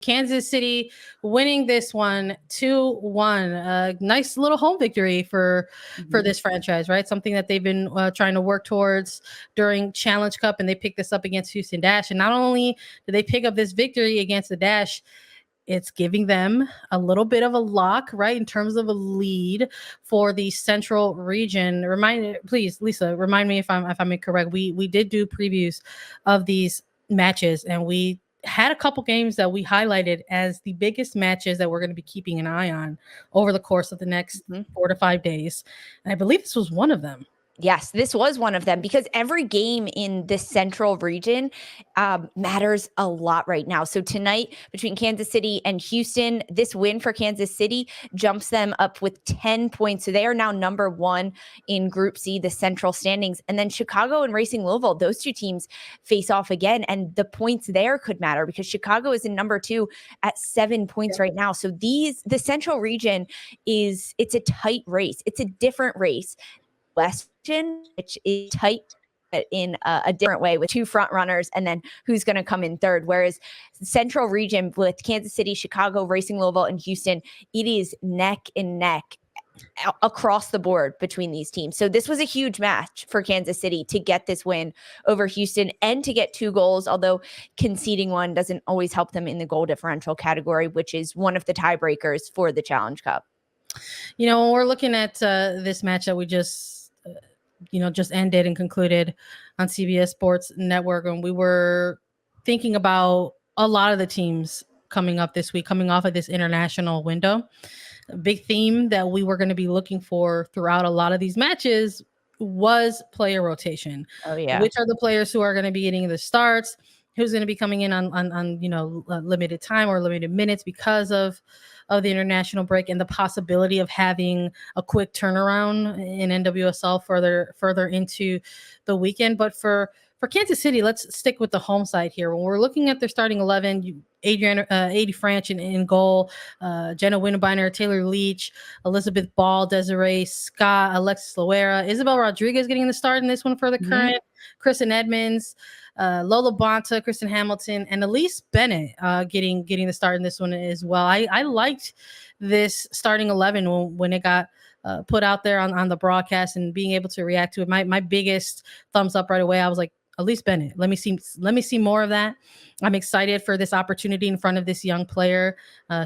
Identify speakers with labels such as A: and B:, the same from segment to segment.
A: Kansas City winning this one 2-1. A nice little home victory for this franchise, right? Something that they've been trying to work towards during Challenge Cup, and they picked this up against Houston Dash. And not only did they pick up this victory against the Dash, it's giving them a little bit of a lock, right, in terms of a lead for the Central region. Please, Lisa, remind me if I'm incorrect. We did do previews of these matches, and we had a couple games that we highlighted as the biggest matches that we're going to be keeping an eye on over the course of the next 4 to 5 days. And I believe this was one of them.
B: Yes, this was one of them because every game in the Central region matters a lot right now. So tonight between Kansas City and Houston, this win for Kansas City jumps them up with 10 points. So they are now number 1 in Group C, the Central standings. And then Chicago and Racing Louisville, those two teams face off again. And the points there could matter because Chicago is in number 2 at 7 points right now. So the Central region it's a tight race. It's a different race. Question, which is tight in a different way with 2 front runners and then who's going to come in third. Whereas Central region with Kansas City, Chicago, Racing Louisville, and Houston, it is neck and neck across the board between these teams. So this was a huge match for Kansas City to get this win over Houston and to get 2 goals, although conceding one doesn't always help them in the goal differential category, which is one of the tiebreakers for the Challenge Cup.
A: You know, when we're looking at this match that we just ended and concluded on CBS Sports Network, and we were thinking about a lot of the teams coming up this week, coming off of this international window. A big theme that we were going to be looking for throughout a lot of these matches was player rotation.
B: Oh yeah.
A: Which are the players who are going to be getting the starts? Who's going to be coming in on limited time or limited minutes because of the international break and the possibility of having a quick turnaround in NWSL further into the weekend. But for Kansas City, let's stick with the home side here. When we're looking at their starting 11, Adie Franch in goal, Jenna Winnebeiner, Taylor Leach, Elizabeth Ball, Desiree Scott, Alexis Loera, Isabel Rodriguez getting the start in this one for the current, Kristen Edmonds, Lola Bonta, Kristen Hamilton, and Elise Bennett getting the start in this one as well. I liked this starting 11 when it got put out there on the broadcast and being able to react to it. My biggest thumbs up right away. I was like, Elise Bennett, let me see more of that. I'm excited for this opportunity in front of this young player.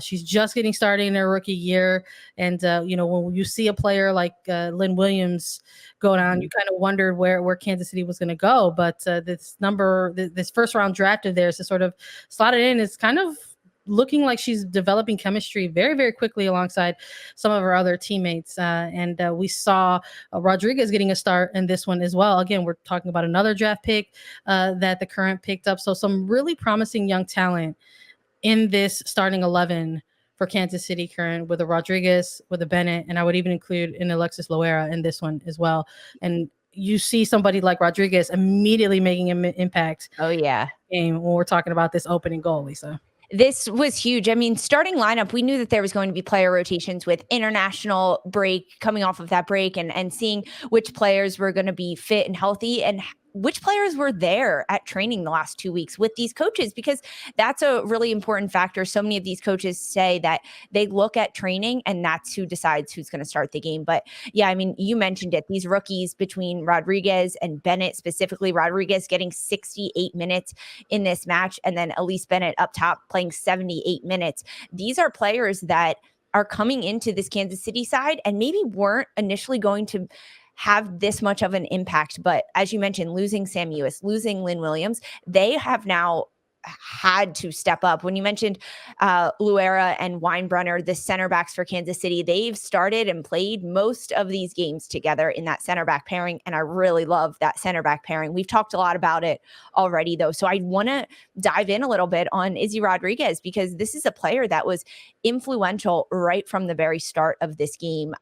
A: She's just getting started in her rookie year. And, when you see a player like Lynn Williams go down, you kind of wondered where Kansas City was going to go. But this first round draft of theirs to sort of slot it in is kind of looking like she's developing chemistry very, very quickly alongside some of her other teammates. And we saw Rodriguez getting a start in this one as well. Again, we're talking about another draft pick that the current picked up. So some really promising young talent in this starting 11 for Kansas City current with a Rodriguez, with a Bennett, and I would even include an Alexis Loera in this one as well. And you see somebody like Rodriguez immediately making an impact.
B: Oh, yeah.
A: Game when we're talking about this opening goal, Lisa.
B: This was huge. I mean, starting lineup, we knew that there was going to be player rotations with international break coming off of that break and seeing which players were going to be fit and healthy and which players were there at training the last 2 weeks with these coaches, because that's a really important factor. So many of these coaches say that they look at training and that's who decides who's going to start the game. But yeah, I mean, you mentioned it, these rookies between Rodriguez and Bennett, specifically Rodriguez getting 68 minutes in this match, and then Elise Bennett up top playing 78 minutes. These are players that are coming into this Kansas City side and maybe weren't initially going to have this much of an impact. But as you mentioned, losing Sam Ewis, losing Lynn Williams, they have now had to step up. When you mentioned Loera and Weinbrunner, the center backs for Kansas City, they've started and played most of these games together in that center back pairing. And I really love that center back pairing. We've talked a lot about it already, though. So I want to dive in a little bit on Izzy Rodriguez, because this is a player that was influential right from the very start of this game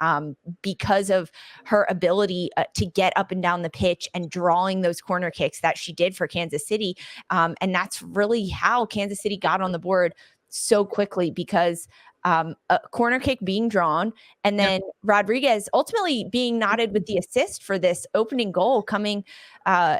B: because of her ability to get up and down the pitch and drawing those corner kicks that she did for Kansas City. And that's really how Kansas City got on the board so quickly because a corner kick being drawn, and then Rodriguez ultimately being nodded with the assist for this opening goal coming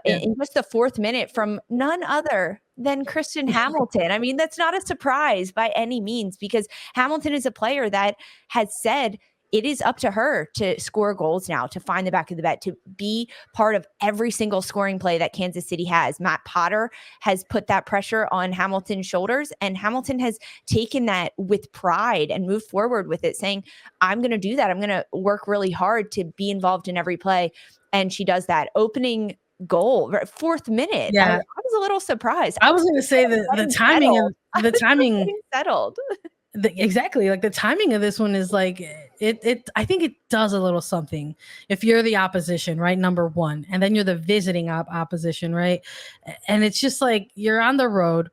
B: in just the 4th minute from none other than Kristen Hamilton. I mean, that's not a surprise by any means, because Hamilton is a player that has said it is up to her to score goals now, to find the back of the net, to be part of every single scoring play that Kansas City has. Matt Potter has put that pressure on Hamilton's shoulders, and Hamilton has taken that with pride and moved forward with it, saying, I'm going to do that. I'm going to work really hard to be involved in every play. And she does that. Opening goal, 4th minute.
A: Yeah.
B: I was a little surprised.
A: I was going to say the timing
B: settled.
A: Exactly, like the timing of this one is like it I think it does a little something if you're the opposition, right, number one, and then you're the visiting opposition, right, and it's just like you're on the road,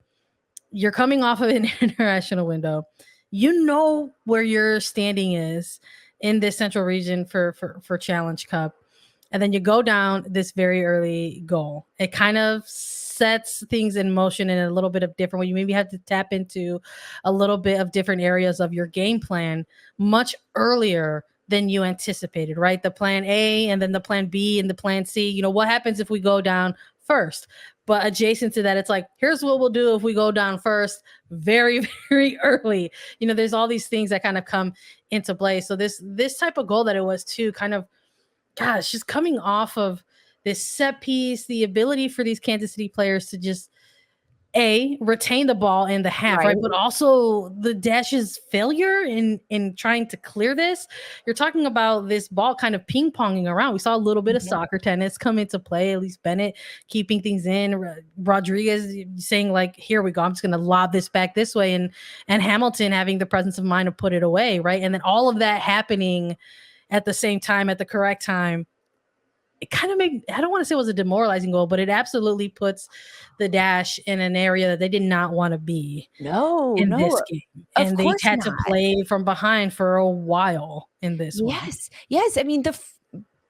A: you're coming off of an international window, you know where your standing is in this central region for Challenge Cup, and then you go down this very early goal. It kind of sets things in motion in a little bit of different way. You maybe have to tap into a little bit of different areas of your game plan much earlier than you anticipated, right? The plan A and then the plan B and the plan C. You know, what happens if we go down first? But adjacent to that, it's like, here's what we'll do if we go down first very, very early. You know, there's all these things that kind of come into play. So this type of goal that it was too, kind of, gosh, just coming off of this set piece, the ability for these Kansas City players to just retain the ball in the half, right? But also the Dash's failure in trying to clear this. You're talking about this ball kind of ping-ponging around. We saw a little bit of soccer tennis come into play, at least Bennett keeping things in, Rodriguez saying like, here we go, I'm just going to lob this back this way, and Hamilton having the presence of mind to put it away, right? And then all of that happening at the same time, at the correct time. It kind of made, I don't want to say it was a demoralizing goal, but it absolutely puts the Dash in an area that they did not want to be in this game. And they had to play from behind for a while in this one.
B: Yes. I mean, the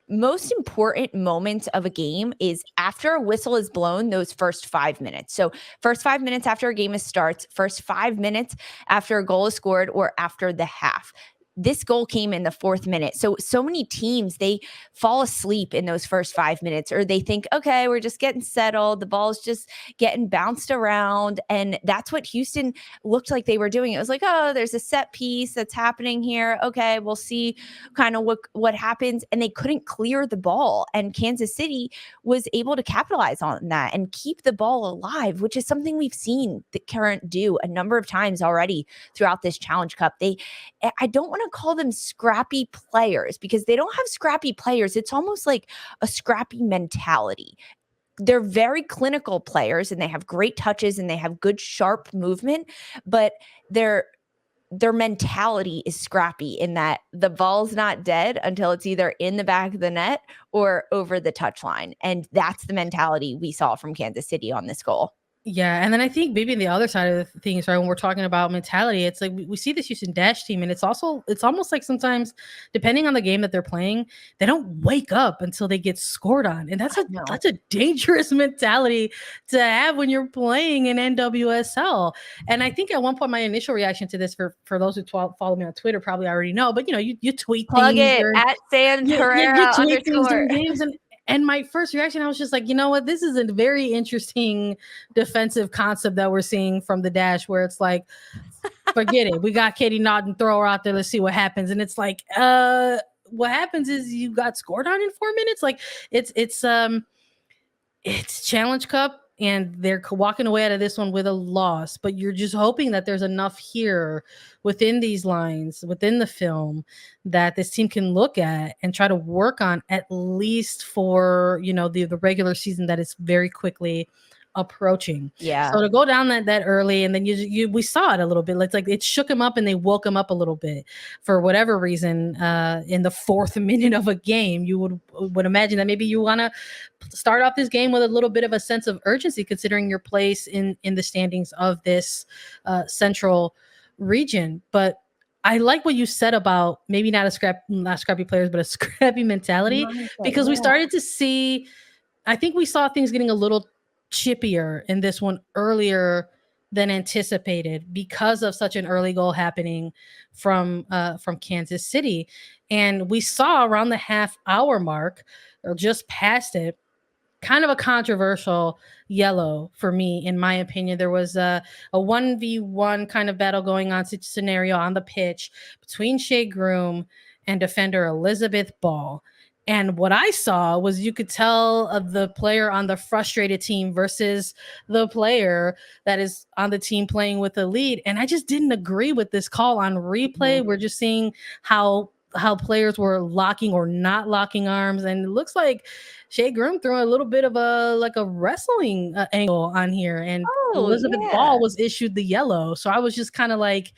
B: most important moments of a game is after a whistle is blown, those first 5 minutes. So first 5 minutes after a game starts, first 5 minutes after a goal is scored, or after the half. This goal came in the 4th minute. So many teams, they fall asleep in those first 5 minutes, or they think, okay, we're just getting settled. The ball's just getting bounced around. And that's what Houston looked like they were doing. It was like, oh, there's a set piece that's happening here. Okay, we'll see kind of what happens. And they couldn't clear the ball. And Kansas City was able to capitalize on that and keep the ball alive, which is something we've seen the Current do a number of times already throughout this Challenge Cup. I don't want to call them scrappy players, because they don't have scrappy players. It's almost like a scrappy mentality. They're very clinical players, and they have great touches, and they have good sharp movement, but their mentality is scrappy in that the ball's not dead until it's either in the back of the net or over the touchline. And that's the mentality we saw from Kansas City on this goal.
A: Yeah, and then I think maybe the other side of the things, right, when we're talking about mentality, it's like we see this Houston Dash team, and it's almost like sometimes, depending on the game that they're playing, they don't wake up until they get scored on, and that's a dangerous mentality to have when you're playing in NWSL. And I think at one point, my initial reaction to this, for those who follow me on Twitter, probably already know, but you tweet
B: Plug
A: things
B: it at Sandra Herrera
A: you tweet things during games, and my first reaction, I was just like, you know what? This is a very interesting defensive concept that we're seeing from the Dash, where it's like, forget it. We got Katie Naughton, throw her out there. Let's see what happens. And it's like, what happens is you got scored on in 4 minutes. Like it's Challenge Cup, and they're walking away out of this one with a loss, but you're just hoping that there's enough here within these lines, within the film, that this team can look at and try to work on, at least for, the regular season that is very quickly approaching.
B: Yeah.
A: So to go down that early, and then we saw it a little bit. It's like it shook him up, and they woke him up a little bit for whatever reason. In the 4th minute of a game, you would imagine that maybe you want to start off this game with a little bit of a sense of urgency, considering your place in the standings of this central region. But I like what you said about maybe not scrappy players, but a scrappy mentality, because we started to see, I think we saw things getting a little chippier in this one earlier than anticipated because of such an early goal happening from Kansas City. And we saw around the half hour mark or just past it, kind of a controversial yellow for me, in my opinion. There was a 1v1 kind of battle going on scenario on the pitch between Shea Groom and defender Elizabeth Ball. And what I saw was, you could tell the player on the frustrated team versus the player that is on the team playing with the lead. And I just didn't agree with this call on replay.
B: Mm-hmm.
A: We're just seeing how players were locking or not locking arms. And it looks like Shea Groom threw a little bit of a wrestling angle on here. And Elizabeth Ball was issued the yellow. So I was just kind of like,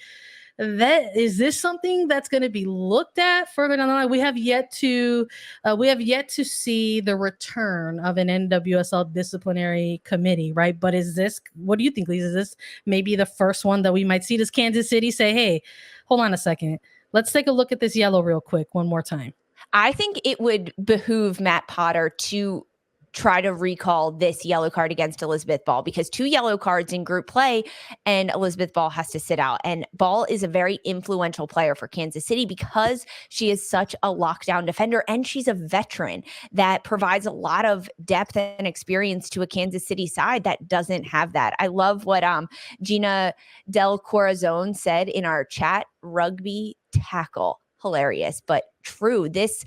A: is this something that's going to be looked at further down the line? We have yet to see the return of an NWSL disciplinary committee, right? But what do you think, Lisa? Is this maybe the first one that we might see? Does Kansas City say, hey, hold on a second, let's take a look at this yellow real quick one more time?
B: I think it would behoove Matt Potter to try to recall this yellow card against Elizabeth Ball, because 2 yellow cards in group play and Elizabeth Ball has to sit out. And Ball is a very influential player for Kansas City because she is such a lockdown defender, and she's a veteran that provides a lot of depth and experience to a Kansas City side that doesn't have that. I love what Gina Del Corazon said in our chat: rugby tackle. Hilarious, but true. This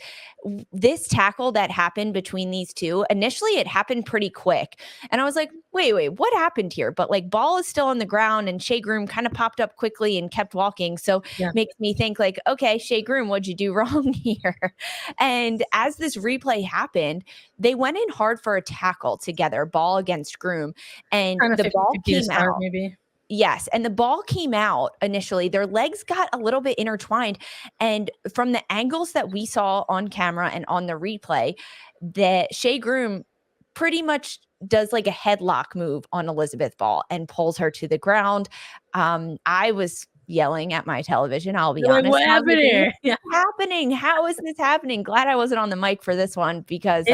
B: tackle that happened between these two, initially it happened pretty quick. And I was like, wait, what happened here? But like, Ball is still on the ground and Shea Groom kind of popped up quickly and kept walking. So makes me think like, okay, Shea Groom, what'd you do wrong here? And as this replay happened, they went in hard for a tackle together, Ball against Groom. And the ball came out.
A: Maybe.
B: Yes. And the ball came out initially. Their legs got a little bit intertwined. And from the angles that we saw on camera and on the replay, that Shea Groom pretty much does like a headlock move on Elizabeth Ball and pulls her to the ground. I was yelling at my television, I'll be honest.
A: What happened here?
B: Happening? How is this happening? Glad I wasn't on the mic for this one, because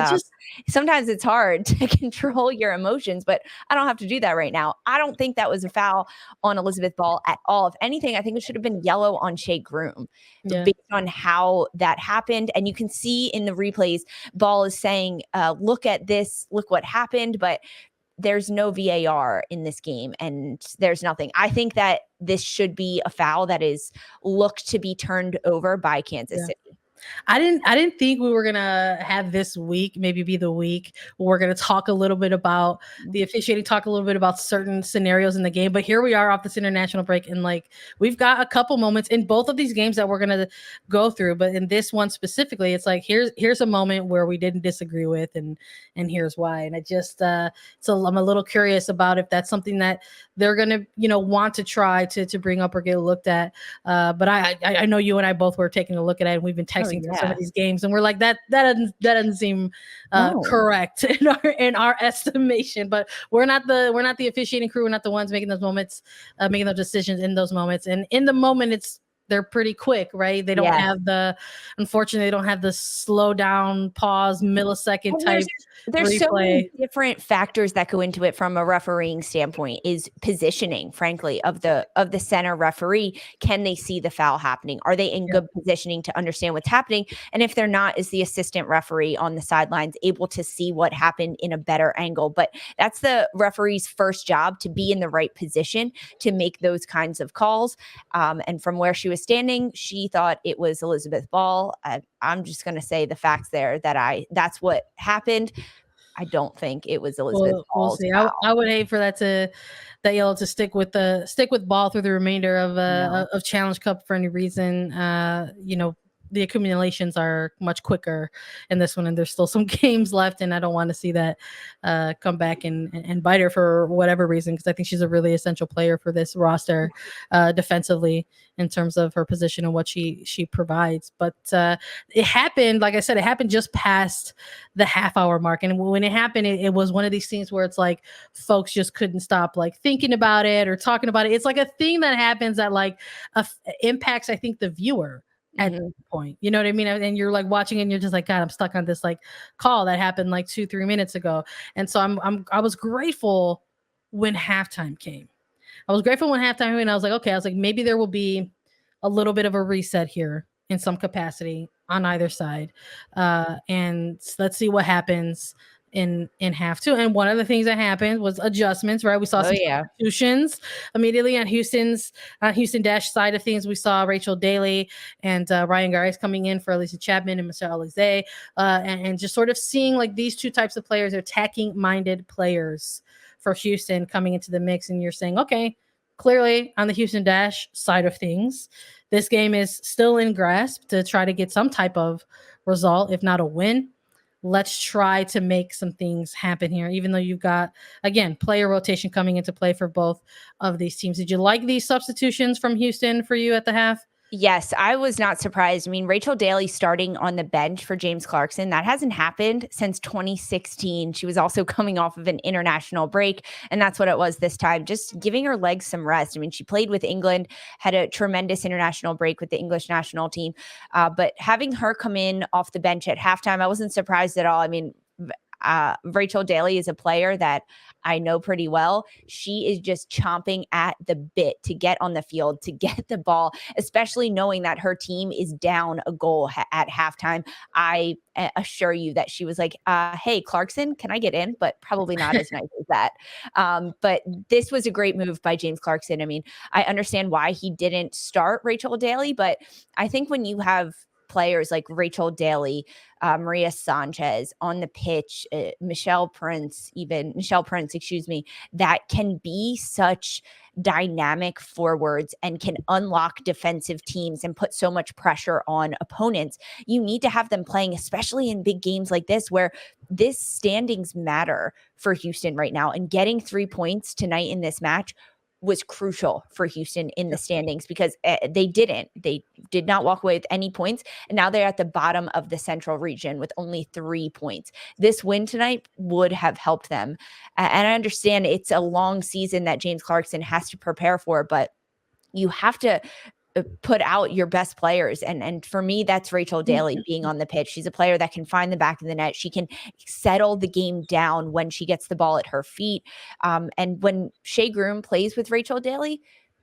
B: sometimes it's hard to control your emotions, but I don't have to do that right now. I don't think that was a foul on Elizabeth Ball at all. If anything, I think it should have been yellow on Shea Groom based on how that happened. And you can see in the replays, Ball is saying, look at this, look what happened. But there's no VAR in this game and there's nothing. I think that this should be a foul that is looked to be turned over by Kansas City.
A: I didn't think we were gonna have this week maybe be the week where we're gonna talk a little bit about the officiating, talk a little bit about certain scenarios in the game. But here we are off this international break, and like we've got a couple moments in both of these games that we're gonna go through. But in this one specifically, it's like here's a moment where we didn't disagree with, and here's why. And I just so I'm a little curious about if that's something that they're gonna want to try to bring up or get looked at. But I know you and I both were taking a look at it, and we've been texting through some of these games, and we're like that doesn't seem correct in our estimation. But we're not the officiating crew. We're not the ones making those moments, making those decisions in those moments. And in the moment, they're pretty quick, right? They don't have unfortunately, they don't have the slow down, pause, millisecond type.
B: There's
A: replay.
B: So many different factors that go into it from a refereeing standpoint. Is positioning, frankly, of the center referee. Can they see the foul happening? Are they in good positioning to understand what's happening? And if they're not, is the assistant referee on the sidelines able to see what happened in a better angle? But that's the referee's first job, to be in the right position to make those kinds of calls. And from where she was standing, she thought it was Elizabeth Ball. I'm just going to say the facts there that's what happened. I don't think it was Elizabeth Ball.
A: We'll see. I would hate for that yellow to stick with Ball through the remainder of Challenge Cup for any reason. The accumulations are much quicker in this one, and there's still some games left, and I don't want to see that come back and bite her for whatever reason, because I think she's a really essential player for this roster defensively in terms of her position and what she provides. But it happened, like I said, it happened just past the half hour mark, and when it happened, it was one of these things where it's like folks just couldn't stop like thinking about it or talking about it. It's like a thing that happens that like impacts, I think, the viewer at this point, you know what I mean? And you're like watching and you're just like, God, I'm stuck on this like call that happened like 2-3 minutes ago. And so I was grateful when halftime came. I was grateful when halftime, and I was like, okay, I was like, maybe there will be a little bit of a reset here in some capacity on either side. And let's see what happens in half two. And one of the things that happened was adjustments, right? We saw
B: Oh
A: some
B: yeah.
A: substitutions immediately on Houston Dash side of things. We saw Rachel Daly and Ryan Gares coming in for Alicia Chapman and Michelle Alize, and just sort of seeing like these two types of players, attacking minded players for Houston coming into the mix. And you're saying, okay, clearly on the Houston Dash side of things, this game is still in grasp to try to get some type of result, if not a win. Let's try to make some things happen here, even though you've got, again, player rotation coming into play for both of these teams. Did you like these substitutions from Houston for you at the half?
B: Yes, I was not surprised. I mean, Rachel Daly starting on the bench for James Clarkson, that hasn't happened since 2016. She was also coming off of an international break, and that's what it was this time, just giving her legs some rest. I mean, she played with England, had a tremendous international break with the English national team, but having her come in off the bench at halftime, I wasn't surprised at all. I mean, Rachel Daly is a player that I know pretty well. She is just chomping at the bit to get on the field, to get the ball, especially knowing that her team is down a goal at halftime. I assure you that she was like, hey, Clarkson, can I get in? But probably not as nice as that. But this was a great move by James Clarkson. I mean, I understand why he didn't start Rachel Daly, but I think when you have players like Rachel Daly, Maria Sanchez on the pitch, Michelle Prince, excuse me, that can be such dynamic forwards and can unlock defensive teams and put so much pressure on opponents. You need to have them playing, especially in big games like this, where this standings matter for Houston right now. And getting 3 points tonight in this match was crucial for Houston in the standings, because they did not walk away with any points. And now they're at the bottom of the central region with only 3 points. This win tonight would have helped them. And I understand it's a long season that James Clarkson has to prepare for, but you have to put out your best players. And for me, that's Rachel Daly being on the pitch. She's a player that can find the back of the net. She can settle the game down when she gets the ball at her feet. And when Shea Groom plays with Rachel Daly,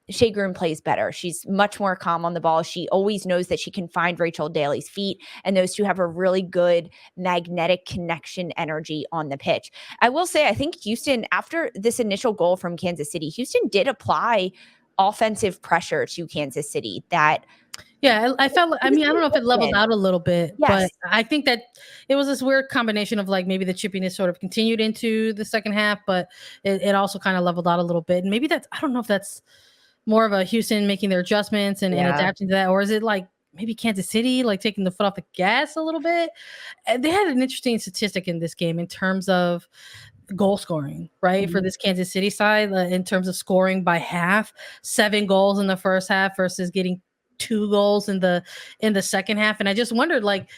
B: Shea Groom plays better. She's much more calm on the ball. She always knows that she can find Rachel Daly's feet, and those two have a really good magnetic connection energy on the pitch. I will say, I think Houston, after this initial goal from Kansas City, Houston did apply offensive pressure to Kansas City that
A: I felt, I mean, I don't know if it leveled out a little bit, but
B: Yes.
A: I think that it was this weird combination of like maybe the chippiness sort of continued into the second half, but it also kind of leveled out a little bit. And maybe that's, I don't know if that's more of a Houston making their adjustments and adapting to that, or is it like maybe Kansas City like taking the foot off the gas a little bit? And they had an interesting statistic in this game in terms of goal scoring, right? For this Kansas City side, in terms of scoring by half, 7 goals in the first half versus getting 2 goals in the second half. And I just wondered, like,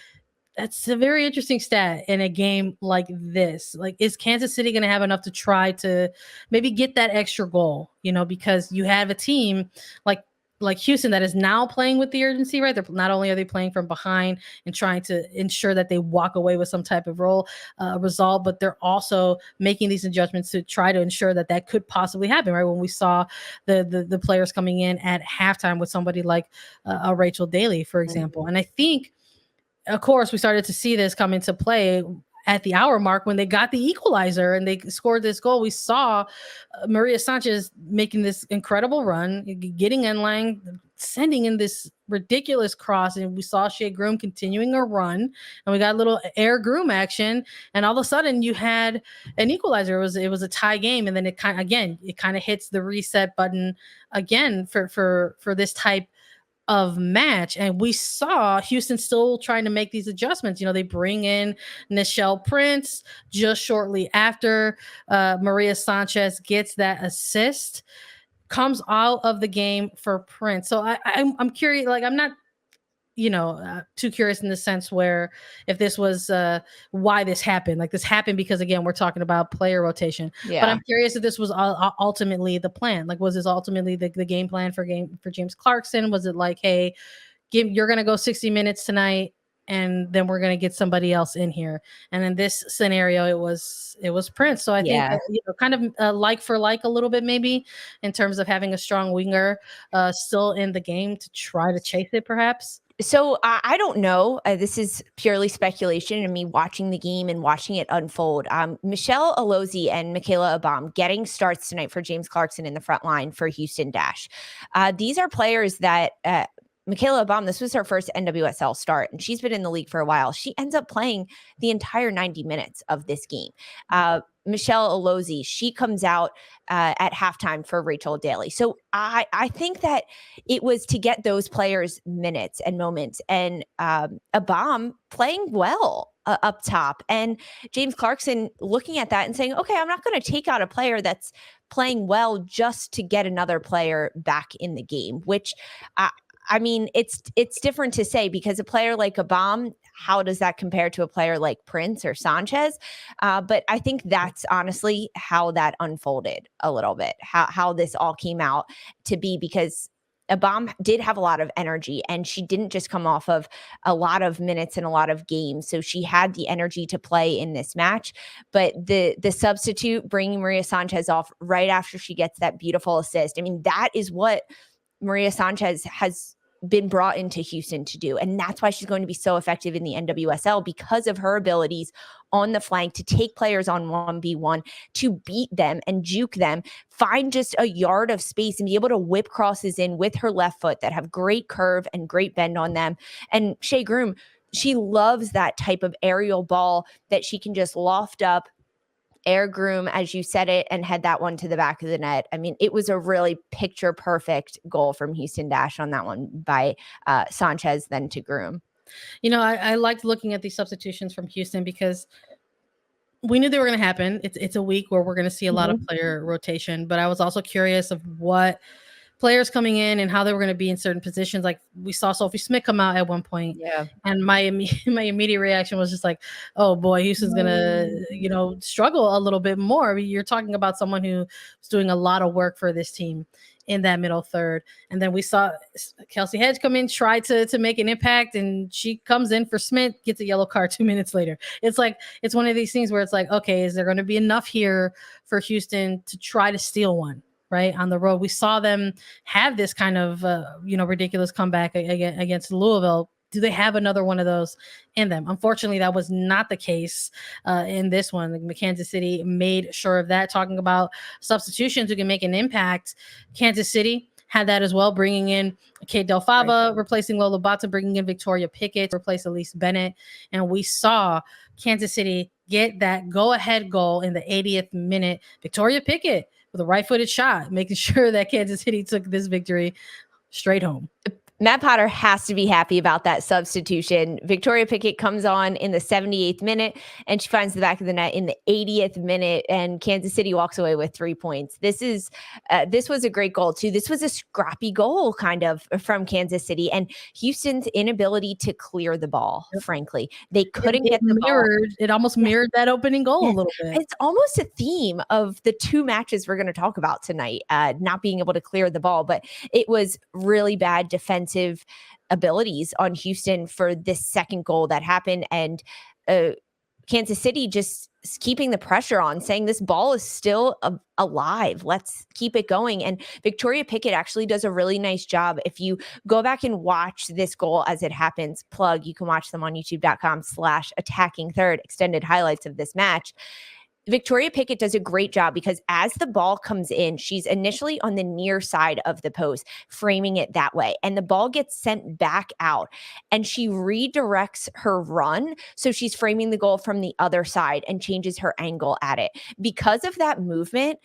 A: that's a very interesting stat in a game like this. Like, is Kansas City going to have enough to try to maybe get that extra goal? You know, because you have a team like Houston that is now playing with the urgency, right? They're not only are they playing from behind and trying to ensure that they walk away with some type of result, but they're also making these adjustments to try to ensure that that could possibly happen, right? When we saw the players coming in at halftime with somebody like a Rachel Daly, for example. And I think, of course, we started to see this come into play at the hour mark when they got the equalizer and they scored this goal. We saw Maria Sanchez making this incredible run, getting in line, sending in this ridiculous cross, and we saw Shea Groom continuing a run, and we got a little air Groom action, and all of a sudden you had an equalizer. It was a tie game, and then it kind of hits the reset button again for this type of match. And we saw Houston still trying to make these adjustments. You know, they bring in Nichelle Prince just shortly after Maria Sanchez gets that assist, comes out of the game for Prince. So I'm curious, like, I'm not too curious in the sense where if this was why this happened. Like, this happened because, again, we're talking about player rotation. But I'm curious if this was ultimately the plan. Like, was this ultimately the game plan for James Clarkson? Was it like, hey, you're going to go 60 minutes tonight and then we're going to get somebody else in here. And in this scenario, it was Prince. So I think kind of like for like a little bit, maybe, in terms of having a strong winger still in the game to try to chase it, perhaps.
B: So I don't know. This is purely speculation and me watching the game and watching it unfold. Michelle Alozie and Michaela Abam getting starts tonight for James Clarkson in the front line for Houston Dash. These are players that Michaela Abam, this was her first NWSL start, and she's been in the league for a while. She ends up playing the entire 90 minutes of this game. Michelle Alozie, she comes out at halftime for Rachel Daly. So I think that it was to get those players minutes and moments, and Abam playing well up top, and James Clarkson looking at that and saying, okay, I'm not going to take out a player that's playing well just to get another player back in the game, which I mean, it's different to say, because a player like Abam, how does that compare to a player like Prince or Sanchez? But I think that's honestly how that unfolded a little bit, how this all came out to be, because Abam did have a lot of energy, and she didn't just come off of a lot of minutes and a lot of games. So she had the energy to play in this match. But the substitute, bringing Maria Sanchez off right after she gets that beautiful assist, I mean, that is what Maria Sanchez has been brought into Houston to do. And that's why she's going to be so effective in the NWSL, because of her abilities on the flank to take players on 1v1, to beat them and juke them, find just a yard of space and be able to whip crosses in with her left foot that have great curve and great bend on them. And Shea Groom, she loves that type of aerial ball that she can just loft up, air groom, as you said it, and head that one to the back of the net. I mean, it was a really picture perfect goal from Houston Dash on that one by Sanchez, then to Groom.
A: You know, I liked looking at these substitutions from Houston, because we knew they were going to happen. It's a week where we're going to see a lot of player rotation, but I was also curious of what players coming in and how they were going to be in certain positions. Like, we saw Sophie Smith come out at one point, and my immediate reaction was just like, oh boy, Houston's going to, struggle a little bit more. I mean, you're talking about someone who's doing a lot of work for this team in that middle third. And then we saw Kelsey Hedge come in, try to make an impact, and she comes in for Smith, gets a yellow card 2 minutes later. It's like, it's one of these things where it's like, okay, is there going to be enough here for Houston to try to steal one? Right on the road, we saw them have this kind of ridiculous comeback against Louisville. Do they have another one of those in them? Unfortunately, that was not the case in this one. Kansas City made sure of that. Talking about substitutions who can make an impact, Kansas City had that as well, bringing in Kate Del Fava, replacing Lola Bata, bringing in Victoria Pickett to replace Elise Bennett. And we saw Kansas City get that go-ahead goal in the 80th minute. Victoria Pickett with a right-footed shot, making sure that Kansas City took this victory straight home.
B: Matt Potter has to be happy about that substitution. Victoria Pickett comes on in the 78th minute, and she finds the back of the net in the 80th minute, and Kansas City walks away with 3 points. This was a great goal too. This was a scrappy goal kind of from Kansas City, and Houston's inability to clear the ball, frankly. They couldn't get the ball.
A: It almost mirrored that opening goal a little bit.
B: It's almost a theme of the two matches we're going to talk about tonight, not being able to clear the ball, but it was really bad defensive abilities on Houston for this second goal that happened, and Kansas City just keeping the pressure on, saying this ball is still alive. Let's keep it going. And Victoria Pickett actually does a really nice job. If you go back and watch this goal as it happens, you can watch them on youtube.com/attacking3rd, extended highlights of this match. Victoria Pickett does a great job, because as the ball comes in, she's initially on the near side of the post, framing it that way. And the ball gets sent back out, and she redirects her run. So she's framing the goal from the other side and changes her angle at it. Because of that movement,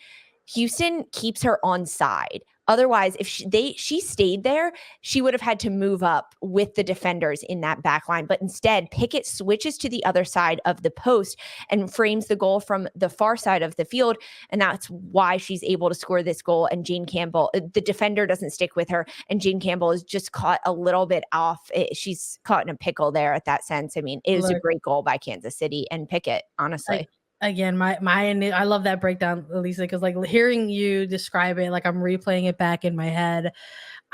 B: Houston keeps her on side. Otherwise, if she stayed there, she would have had to move up with the defenders in that back line. But instead, Pickett switches to the other side of the post and frames the goal from the far side of the field. And that's why she's able to score this goal. And Jane Campbell, the defender, doesn't stick with her. And Jane Campbell is just caught a little bit off. She's caught in a pickle there at that sense. I mean, it was a great goal by Kansas City and Pickett, honestly.
A: Again, I love that breakdown, Elisa, because like hearing you describe it, like I'm replaying it back in my head.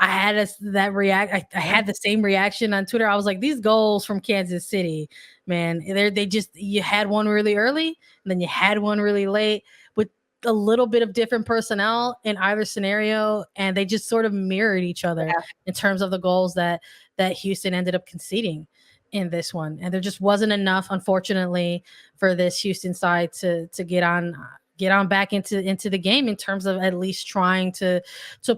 A: I had I had the same reaction on Twitter. I was like, these goals from Kansas City, man, you had one really early, and then you had one really late with a little bit of different personnel in either scenario, and they just sort of mirrored each other in terms of the goals that Houston ended up conceding in this one. And there just wasn't enough, unfortunately, for this Houston side to get on back into the game in terms of at least trying to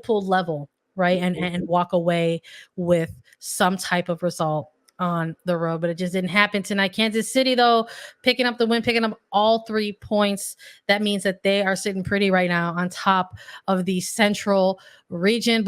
A: pull level, right, and walk away with some type of result on the road. But it just didn't happen tonight. Kansas City, though, picking up the win, picking up all 3 points. That means that they are sitting pretty right now on top of the Central region.